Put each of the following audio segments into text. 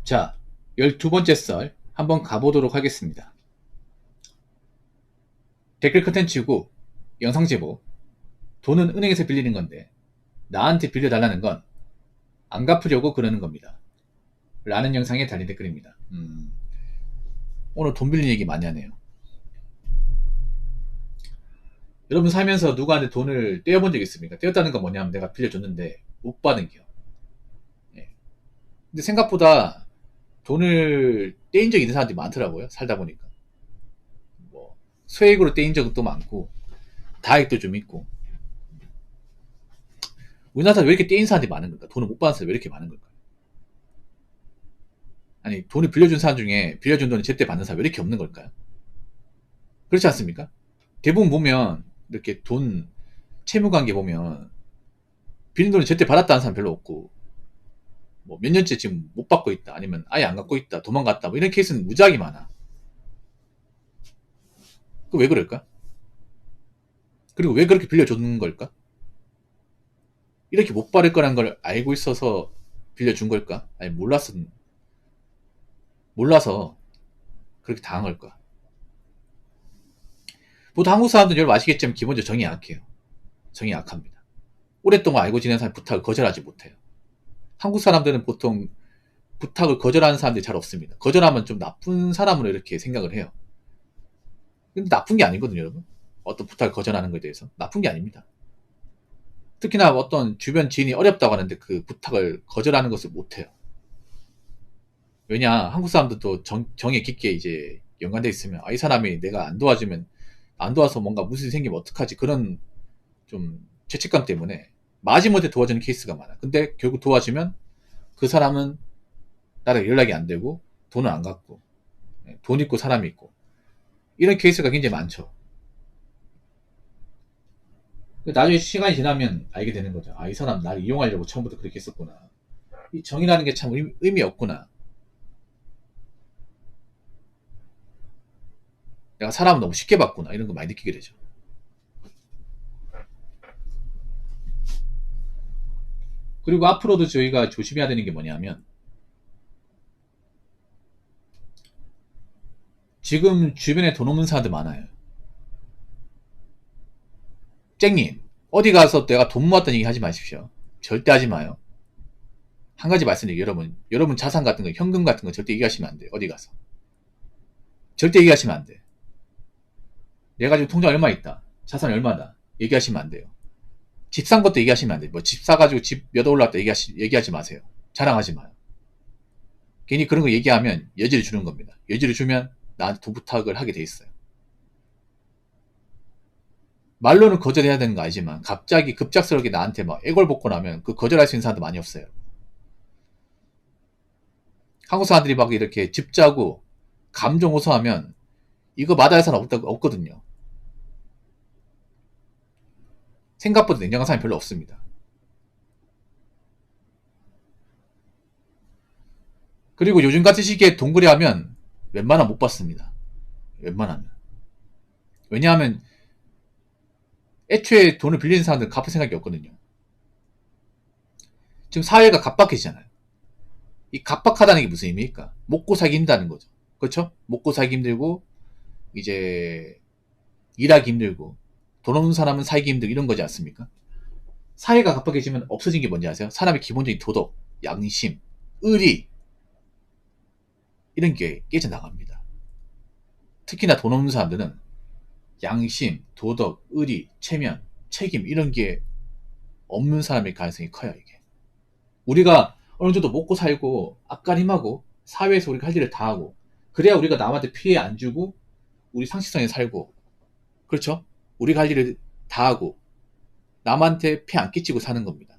자, 12번째 썰 한번 가보도록 하겠습니다. 댓글 컨텐츠고 영상 제보. 돈은 은행에서 빌리는 건데 나한테 빌려달라는 건 안 갚으려고 그러는 겁니다. 라는 영상에 달린 댓글입니다. 오늘 돈 빌리는 얘기 많이 하네요. 여러분 살면서 누구한테 돈을 떼어본 적 있습니까? 떼었다는 건 뭐냐면 내가 빌려줬는데 못 받은 게요. 예. 근데 생각보다 돈을 떼인 적 있는 사람들이 많더라고요. 살다 보니까. 뭐 소액으로 떼인 적도 많고 다액도 좀 있고. 우리나라에서 왜 이렇게 떼인 사람들이 많은 걸까? 돈을 못 받은 사람이 왜 이렇게 많은 걸까? 아니 돈을 빌려준 사람 중에 빌려준 돈을 제때 받는 사람이 왜 이렇게 없는 걸까요? 그렇지 않습니까? 대부분 보면 이렇게 돈 채무관계 보면 빌린 돈을 제때 받았다는 사람 별로 없고 뭐 몇 년째 지금 못 받고 있다 아니면 아예 안 갚고 있다 도망갔다 뭐 이런 케이스는 무지하게 많아. 그 왜 그럴까? 그리고 왜 그렇게 빌려주는 걸까? 이렇게 못 받을 거란 걸 알고 있어서 빌려준 걸까? 아니 몰라서 그렇게 당한 걸까? 보통 한국 사람들은 여러분 아시겠지만 기본적으로 정이 약해요. 정이 약합니다. 오랫동안 알고 지낸 사람이 부탁을 거절하지 못해요. 한국 사람들은 보통 부탁을 거절하는 사람들이 잘 없습니다. 거절하면 좀 나쁜 사람으로 이렇게 생각을 해요. 근데 나쁜 게 아니거든요, 여러분. 어떤 부탁을 거절하는 것에 대해서. 나쁜 게 아닙니다. 특히나 어떤 주변 지인이 어렵다고 하는데 그 부탁을 거절하는 것을 못해요. 왜냐, 한국 사람들도 정에 깊게 이제 연관돼 있으면, 이 사람이 내가 안 도와주면, 안 도와서 뭔가 무슨 일이 생기면 어떡하지? 그런 좀 죄책감 때문에 마지못해 도와주는 케이스가 많아. 근데 결국 도와주면 그 사람은 나랑 연락이 안 되고, 돈을 안 갚고, 돈 있고 사람이 있고, 이런 케이스가 굉장히 많죠. 나중에 시간이 지나면 알게 되는 거죠. 이 사람 나를 이용하려고 처음부터 그렇게 했었구나. 이 정이라는 게 참 의미 없구나. 내가 사람을 너무 쉽게 봤구나. 이런 거 많이 느끼게 되죠. 그리고 앞으로도 저희가 조심해야 되는 게 뭐냐면, 지금 주변에 돈 없는 사람들 많아요. 쨍님, 어디 가서 내가 돈 모았다는 얘기 하지 마십시오. 절대 하지 마요. 한 가지 말씀드릴게요, 여러분 자산 같은 거, 현금 같은 거 절대 얘기하시면 안 돼요. 어디 가서. 절대 얘기하시면 안 돼. 내가 지금 통장 얼마 있다. 자산 얼마다. 얘기하시면 안 돼요. 집 산 것도 얘기하시면 안 돼요. 뭐 집 사가지고 집 몇 억 올랐다 얘기하지 마세요. 자랑하지 마요. 괜히 그런 거 얘기하면 여지를 주는 겁니다. 여지를 주면 나한테 돈 부탁을 하게 돼 있어요. 말로는 거절해야 되는 거 알지만 갑자기 급작스럽게 나한테 막 애걸복고 나면 그 거절할 수 있는 사람도 많이 없어요. 한국 사람들이 막 이렇게 집 짜고 감정 호소하면 이거 마다할 사람 없거든요. 생각보다 냉정한 사람이 별로 없습니다. 그리고 요즘 같은 시기에 동거래하면 웬만하면 못 받습니다. 웬만하면. 왜냐하면 애초에 돈을 빌리는 사람들은 갚을 생각이 없거든요. 지금 사회가 갑박해지잖아요. 이 갑박하다는 게 무슨 의미입니까? 먹고 살기 힘들다는 거죠. 그렇죠? 먹고 살기 힘들고 이제 일하기 힘들고 돈 없는 사람은 살기 힘들고 이런 거지 않습니까? 사회가 갑박해지면 없어진 게 뭔지 아세요? 사람의 기본적인 도덕, 양심, 의리 이런 게 깨져나갑니다. 특히나 돈 없는 사람들은 양심, 도덕, 의리, 체면, 책임 이런 게 없는 사람일 가능성이 커요. 이게 우리가 어느 정도 먹고 살고 앞가림하고 사회에서 우리가 할 일을 다 하고 그래야 우리가 남한테 피해 안 주고 우리 상식성에 살고 그렇죠? 우리가 할 일을 다 하고 남한테 피해 안 끼치고 사는 겁니다.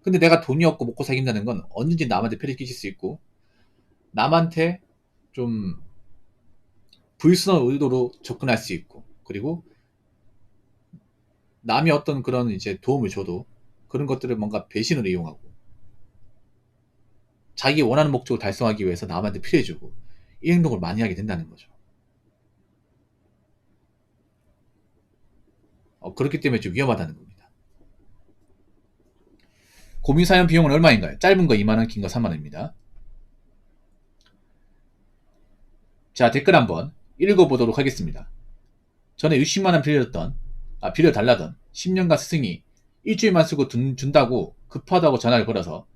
근데 내가 돈이 없고 먹고 살긴다는 건 언제든지 남한테 피해를 끼칠 수 있고 남한테 좀 불순한 의도로 접근할 수 있고 그리고 남이 어떤 그런 이제 도움을 줘도 그런 것들을 뭔가 배신으로 이용하고 자기 원하는 목적을 달성하기 위해서 남한테 피해주고 이 행동을 많이 하게 된다는 거죠. 그렇기 때문에 좀 위험하다는 겁니다. 고민 사연 비용은 얼마인가요? 짧은 거 2만원, 긴 거 3만원입니다. 자, 댓글 한번 읽어보도록 하겠습니다. 전에 60만원 빌려달라던 10년간 스승이 일주일만 쓰고 준다고 급하다고 전화를 걸어서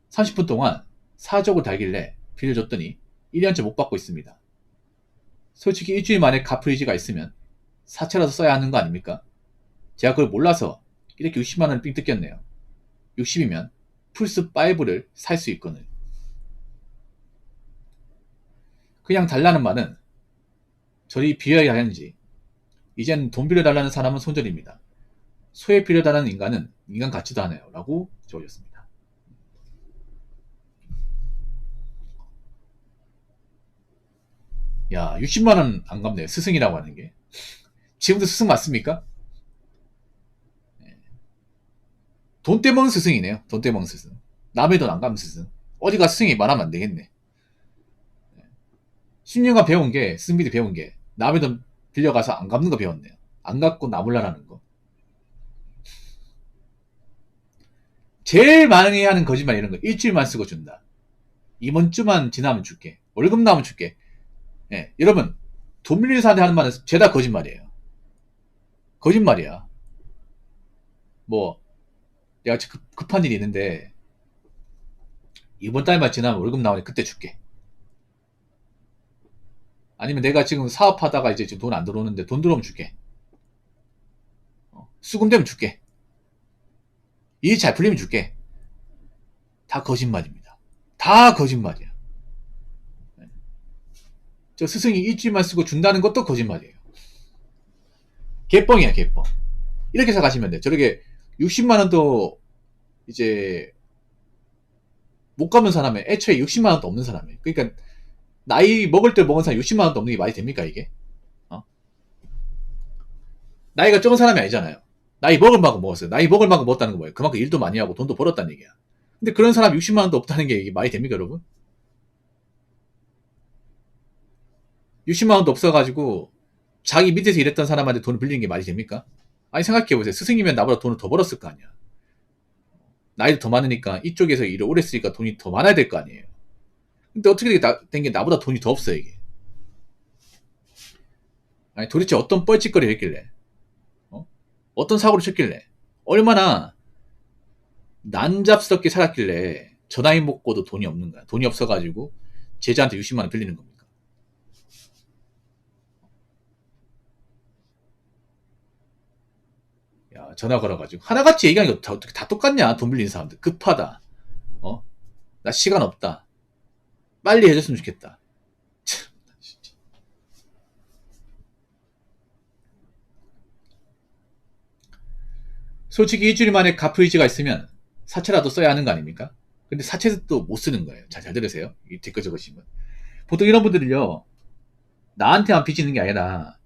30분 동안 사족을 달길래 빌려줬더니 1년째 못 받고 있습니다. 솔직히 일주일 만에 갚을 의지가 있으면 사채라도 써야 하는 거 아닙니까? 제가 그걸 몰라서 이렇게 60만원을 삥 뜯겼네요. 60이면 플스5를 살 수 있거늘. 그냥 달라는 말은 저리 비어야 하는지 이젠 돈 빌려달라는 사람은 손절입니다. 소에 빌려달라는 인간은 인간 같지도 않아요. 라고 적어줬습니다. 야, 60만원 안 갚네요. 스승이라고 하는 게. 지금도 스승 맞습니까? 돈 떼먹는 스승이네요. 돈 떼먹는 스승. 남의 돈 안 갚는 스승. 어디가 스승이 말하면 안 되겠네. 10년간 배운 게, 스승비도 배운 게, 남의 돈 빌려가서 안 갚는 거 배웠네요. 안 갚고 나몰라라는 거. 제일 많이 하는 거짓말 이런 거. 일주일만 쓰고 준다. 이번 주만 지나면 줄게. 월급 나오면 줄게. 예, 여러분, 돈 빌리는 사람한테 하는 말은 죄다 거짓말이에요. 거짓말이야. 뭐, 내가 급한 일이 있는데, 이번 달만 지나면 월급 나오니 그때 줄게. 아니면 내가 지금 사업하다가 이제 돈 안 들어오는데 돈 들어오면 줄게. 수금되면 줄게. 일 잘 풀리면 줄게. 다 거짓말입니다. 다 거짓말이야. 저 스승이 일주일만 쓰고 준다는 것도 거짓말이에요. 개뻥이야, 개뻥. 이렇게 생각하시면 돼. 저렇게 60만원도 이제 못 갚는 사람에 애초에 60만원도 없는 사람이에요. 그러니까 나이 먹을 때 먹은 사람 60만원도 없는 게 말이 됩니까, 이게? 나이가 적은 사람이 아니잖아요. 나이 먹을 만큼 먹었어요. 나이 먹을 만큼 먹었다는 건 뭐예요? 그만큼 일도 많이 하고 돈도 벌었다는 얘기야. 근데 그런 사람 60만원도 없다는 게 이게 말이 됩니까, 여러분? 60만원도 없어가지고 자기 밑에서 일했던 사람한테 돈을 빌리는 게 말이 됩니까? 아니, 생각해보세요. 스승이면 나보다 돈을 더 벌었을 거 아니야. 나이도 더 많으니까 이쪽에서 일을 오래 쓰니까 돈이 더 많아야 될 거 아니에요. 근데 어떻게 된 게 나보다 돈이 더 없어, 이게. 아니, 도대체 어떤 뻘짓거리를 했길래? 어떤 사고를 쳤길래? 얼마나 난잡스럽게 살았길래 저 나이 먹고도 돈이 없는 거야. 돈이 없어가지고 제자한테 60만원 빌리는 겁니까? 야, 전화 걸어가지고 하나같이 얘기하는 거 다 똑같냐? 돈 빌리는 사람들. 급하다. 나 시간 없다. 빨리 해줬으면 좋겠다. 참, 진짜. 솔직히 일주일 만에 갚을 의지가 있으면 사채라도 써야 하는 거 아닙니까? 근데 사채도 못 쓰는 거예요. 잘 들으세요. 이 댓글 적으시면. 보통 이런 분들은요, 나한테만 빚 있는 게 아니라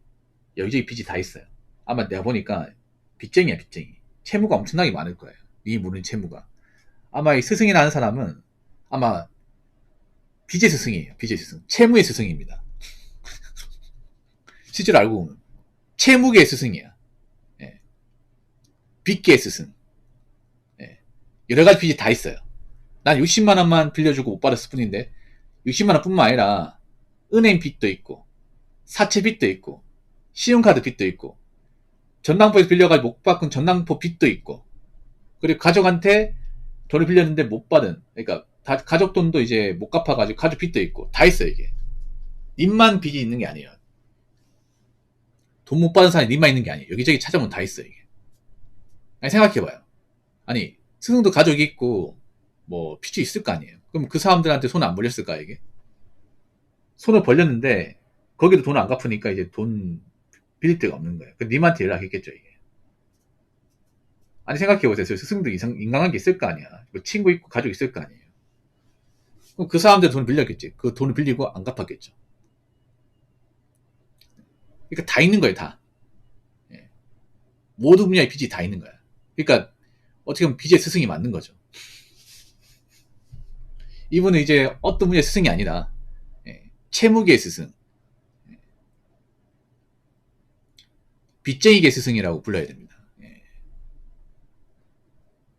여기저기 빚이 다 있어요. 아마 내가 보니까 빚쟁이야, 빚쟁이. 채무가 엄청나게 많을 거예요. 이 모르는 채무가. 아마 이 스승이라는 사람은 아마 빚의 스승이에요. 빚의 스승. 채무의 스승입니다. 실제로 알고 보면 채무계의 스승이야. 예. 빚계의 스승. 예. 여러 가지 빚이 다 있어요. 난 60만 원만 빌려주고 못 받았을 뿐인데 60만 원뿐만 아니라 은행 빚도 있고 사채 빚도 있고 신용카드 빚도 있고 전당포에서 빌려가지고 못 받은 전당포 빚도 있고 그리고 가족한테 돈을 빌렸는데 못 받은 그러니까 가족 돈도 이제 못 갚아가지고 가족 빚도 있고 다 있어요. 이게 님만 빚이 있는 게 아니에요. 돈 못 받은 사람이 님만 있는 게 아니에요. 여기저기 찾아보면 다 있어요. 이게. 아니, 생각해봐요. 아니, 스승도 가족이 있고 뭐 빚이 있을 거 아니에요. 그럼 그 사람들한테 손 안 벌렸을까 이게? 손을 벌렸는데 거기도 돈을 안 갚으니까 이제 돈 빌릴 데가 없는 거예요. 그 님한테 연락했겠죠 이게. 아니, 생각해보세요. 스승도 인간관계 있을 거 아니야. 뭐 친구 있고 가족 있을 거 아니에요. 그럼 그 사람들 돈을 빌렸겠지. 그 돈을 빌리고 안 갚았겠죠. 그러니까 다 있는 거예요, 다. 예. 모든 분야의 빚이 다 있는 거야. 그러니까 어떻게 보면 빚의 스승이 맞는 거죠. 이분은 이제 어떤 분야의 스승이 아니라 채무계의 스승, 빚쟁이계 스승이라고 불러야 됩니다.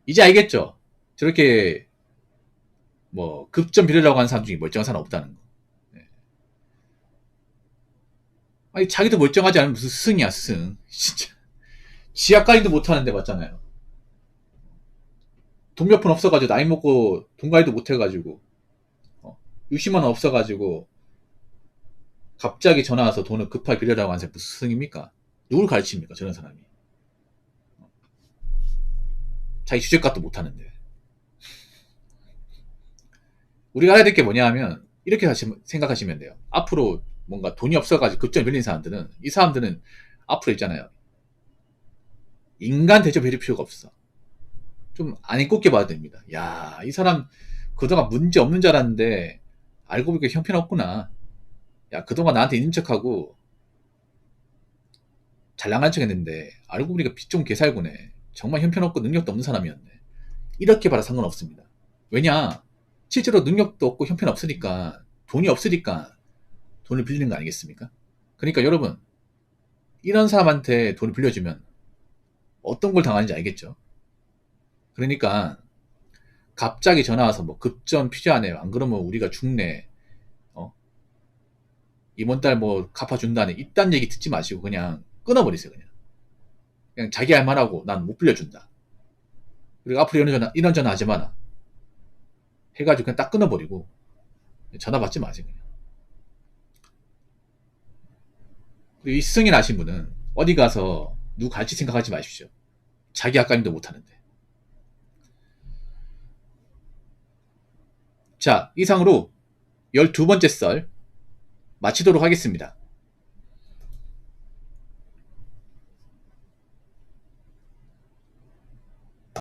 이제 알겠죠? 저렇게 뭐 급전 빌으려고 하는 사람 중에 멀쩡한 사람 없다는 거. 아니, 자기도 멀쩡하지 않으면 무슨 스승이야, 스승. 진짜. 지하까지도 못하는데 맞잖아요. 돈 몇 푼 없어가지고, 나이 먹고, 돈 관리도 못해가지고, 60만 원 없어가지고, 갑자기 전화 와서 돈을 급하게 빌려라고 하는 사람이 무슨 스승입니까? 누굴 가르칩니까, 저런 사람이? 자기 주제값도 못하는데. 우리가 해야 될 게 뭐냐 하면, 이렇게 생각하시면 돼요. 앞으로 뭔가 돈이 없어가지고 급전 빌린 사람들은, 이 사람들은 앞으로 있잖아요. 인간 대접 해줄 필요가 없어. 좀 안 입곱게 봐야 됩니다. 야, 이 사람 그동안 문제 없는 줄 알았는데, 알고 보니까 형편없구나. 야, 그동안 나한테 있는 척하고, 잘 나간 척 했는데, 알고 보니까 빚 좀 개살구네. 정말 형편없고 능력도 없는 사람이었네. 이렇게 봐도 상관없습니다. 왜냐? 실제로 능력도 없고 형편없으니까, 돈이 없으니까 돈을 빌리는 거 아니겠습니까? 그러니까 여러분, 이런 사람한테 돈을 빌려주면 어떤 걸 당하는지 알겠죠? 그러니까 갑자기 전화 와서 뭐 급전 필요하네. 안 그러면 우리가 죽네. 어? 이번 달 뭐 갚아준다네. 이딴 얘기 듣지 마시고 그냥 끊어버리세요. 그냥 자기 할 말하고 난 못 빌려준다. 그리고 앞으로 이런 전화 하지 마라. 해가지고 그냥 딱 끊어버리고 전화 받지 마세요. 그냥. 그리고 이 승인 하신 분은 어디 가서 누구 갈지 생각하지 마십시오. 자기 아까님도 못하는데. 자, 이상으로 12번째 썰 마치도록 하겠습니다.